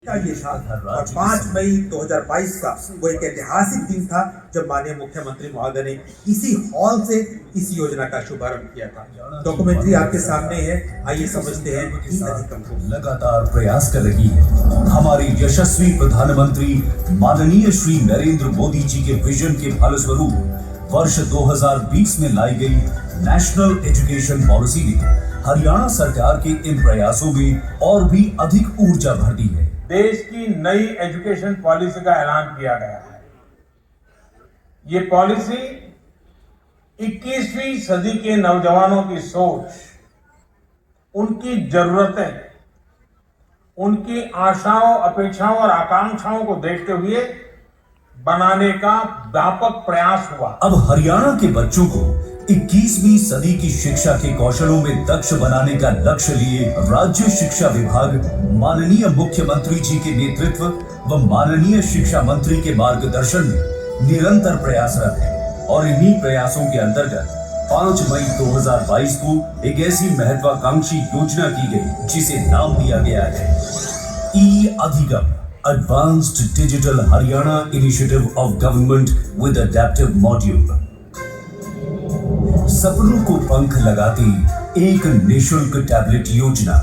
का ये साल और 5 मई 2022 का वो एक ऐतिहासिक दिन था जब माननीय मुख्यमंत्री महोदय ने इसी हॉल से इस योजना का शुभारंभ किया था। डॉक्यूमेंट्री आपके सामने है, आइए समझते हैं इन अधिकम को। लगातार प्रयास कर रही है हमारी यशस्वी प्रधानमंत्री माननीय श्री नरेंद्र मोदी जी के विजन के फलस्वरूप वर्ष 2020 में लाई गई नेशनल एजुकेशन पॉलिसी ने हरियाणा सरकार के इन प्रयासों में और भी अधिक ऊर्जा भर दी है। देश की नई एजुकेशन पॉलिसी का ऐलान किया गया है। ये पॉलिसी 21वीं सदी के नौजवानों की सोच, उनकी जरूरतें, उनकी आशाओं, अपेक्षाओं और आकांक्षाओं को देखते हुए बनाने का व्यापक प्रयास हुआ। अब हरियाणा के बच्चों को 21वीं सदी की शिक्षा के कौशलों में दक्ष बनाने का लक्ष्य लिए राज्य शिक्षा विभाग माननीय मुख्यमंत्री जी के नेतृत्व व माननीय शिक्षा मंत्री के मार्गदर्शन में निरंतर प्रयासरत है और इन्हीं प्रयासों के अंतर्गत 5 मई 2022 को एक ऐसी महत्वाकांक्षी योजना की गई जिसे नाम दिया गया है ई-अधिगम, advanced digital Haryana initiative of government with adaptive module. सपनों को पंख लगाती एक निशुल्क टैबलेट योजना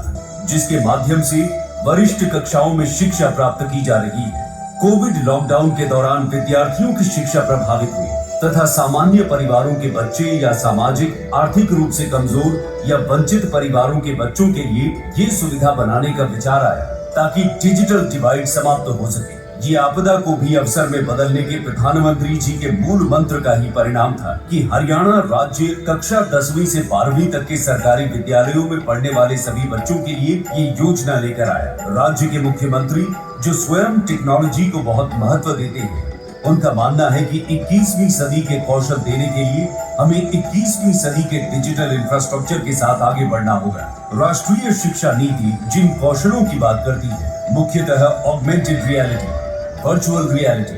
जिसके माध्यम से वरिष्ठ कक्षाओं में शिक्षा प्राप्त की जा रही है। कोविड लॉकडाउन के दौरान विद्यार्थियों की शिक्षा प्रभावित हुई तथा सामान्य परिवारों के बच्चे या सामाजिक आर्थिक रूप से कमजोर या वंचित परिवारों के बच्चों के लिए ये सुविधा बनाने का विचार आया ताकि डिजिटल डिवाइड समाप्त हो सके। ये आपदा को भी अवसर में बदलने के प्रधानमंत्री जी के मूल मंत्र का ही परिणाम था कि हरियाणा राज्य कक्षा 10वीं से 12वीं तक के सरकारी विद्यालयों में पढ़ने वाले सभी बच्चों के लिए ये योजना लेकर आया। राज्य के मुख्यमंत्री जो स्वयं टेक्नोलॉजी को बहुत महत्व देते हैं, उनका मानना है कि 21वीं सदी के कौशल देने के लिए हमें 21वीं सदी के डिजिटल इंफ्रास्ट्रक्चर के साथ आगे बढ़ना होगा। राष्ट्रीय शिक्षा नीति जिन कौशलों की बात करती है, मुख्यतः augmented reality, virtual reality,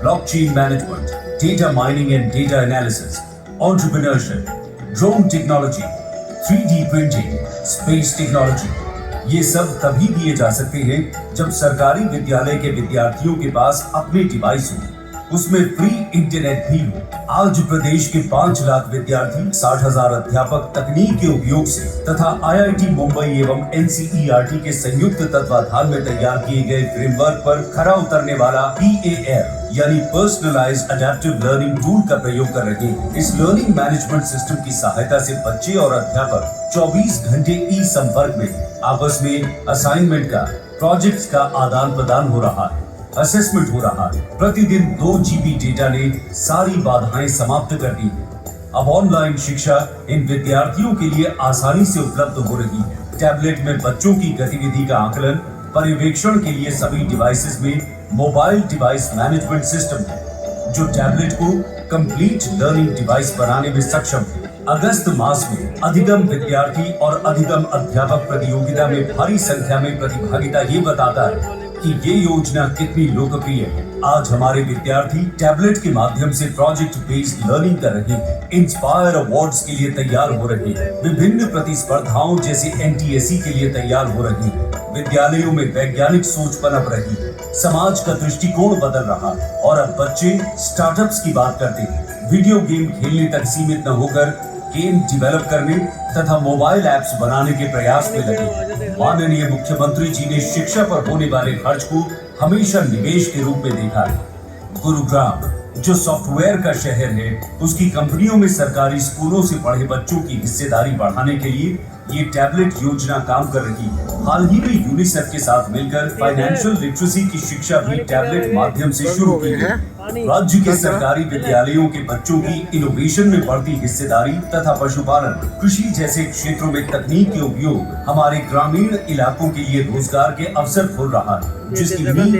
blockchain management, data mining and data analysis, entrepreneurship, drone technology, 3D printing, space technology, ये सब तभी दिए जा सकते हैं जब सरकारी विद्यालय के विद्यार्थियों के पास अपने डिवाइस हो, उसमें फ्री इंटरनेट भी हो। आज प्रदेश के 5 लाख विद्यार्थी, 60,000 अध्यापक तकनीक के उपयोग से तथा IIT मुंबई एवं NCERT के संयुक्त तत्वाधान में तैयार किए गए फ्रेमवर्क पर खरा उतरने वाला PAL यानी पर्सनलाइज्ड अडैप्टिव लर्निंग टूल का प्रयोग कर रहे हैं। इस लर्निंग मैनेजमेंट सिस्टम की सहायता से बच्चे और अध्यापक 24 घंटे ई संपर्क में आपस में असाइनमेंट का, प्रोजेक्ट्स का आदान प्रदान हो रहा है, असेसमेंट हो रहा है। प्रतिदिन 2 GB डेटा ने सारी बाधाएं समाप्त कर दी है। अब ऑनलाइन शिक्षा इन विद्यार्थियों के लिए आसानी से उपलब्ध हो रही है। टैबलेट में बच्चों की गतिविधि का आकलन, पर्यवेक्षण के लिए सभी डिवाइसेस में मोबाइल डिवाइस मैनेजमेंट सिस्टम है जो टैबलेट को कंप्लीट लर्निंग डिवाइस बनाने में सक्षम है। अगस्त मास में अधिगम विद्यार्थी और अधिगम अध्यापक प्रतियोगिता में भारी संख्या में प्रतिभागिता ये बताता है कि ये योजना कितनी लोकप्रिय है। आज हमारे विद्यार्थी टैबलेट के माध्यम से प्रोजेक्ट बेस्ड लर्निंग कर रहे हैं, इंस्पायर अवार्ड्स के लिए तैयार हो रहे हैं, विभिन्न प्रतिस्पर्धाओं जैसे NTSE के लिए तैयार हो रहे हैं। विद्यालयों में वैज्ञानिक सोच पनप रही है, समाज का दृष्टिकोण बदल रहा है और अब बच्चे स्टार्टअप्स की बात करते हैं। वीडियो गेम खेलने तक सीमित न होकर गेम डेवलप करने तथा मोबाइल ऐप्स बनाने के प्रयास में लगे। माननीय मुख्यमंत्री जी ने शिक्षा पर होने वाले खर्च को हमेशा निवेश के रूप में देखा है। गुरुग्राम जो सॉफ्टवेयर का शहर है, उसकी कंपनियों में सरकारी स्कूलों से पढ़े बच्चों की हिस्सेदारी बढ़ाने के लिए ये टैबलेट योजना काम कर रही है। हाल ही में यूनिसेफ के साथ मिलकर फाइनेंशियल लिटरेसी की शिक्षा भी टैबलेट माध्यम से शुरू की गई। राज्य के सरकारी विद्यालयों के बच्चों की इनोवेशन में बढ़ती हिस्सेदारी तथा पशुपालन, कृषि जैसे क्षेत्रों में तकनीक के उपयोग हमारे ग्रामीण इलाकों के लिए रोजगार के अवसर खोल रहा है, जिसकी नींव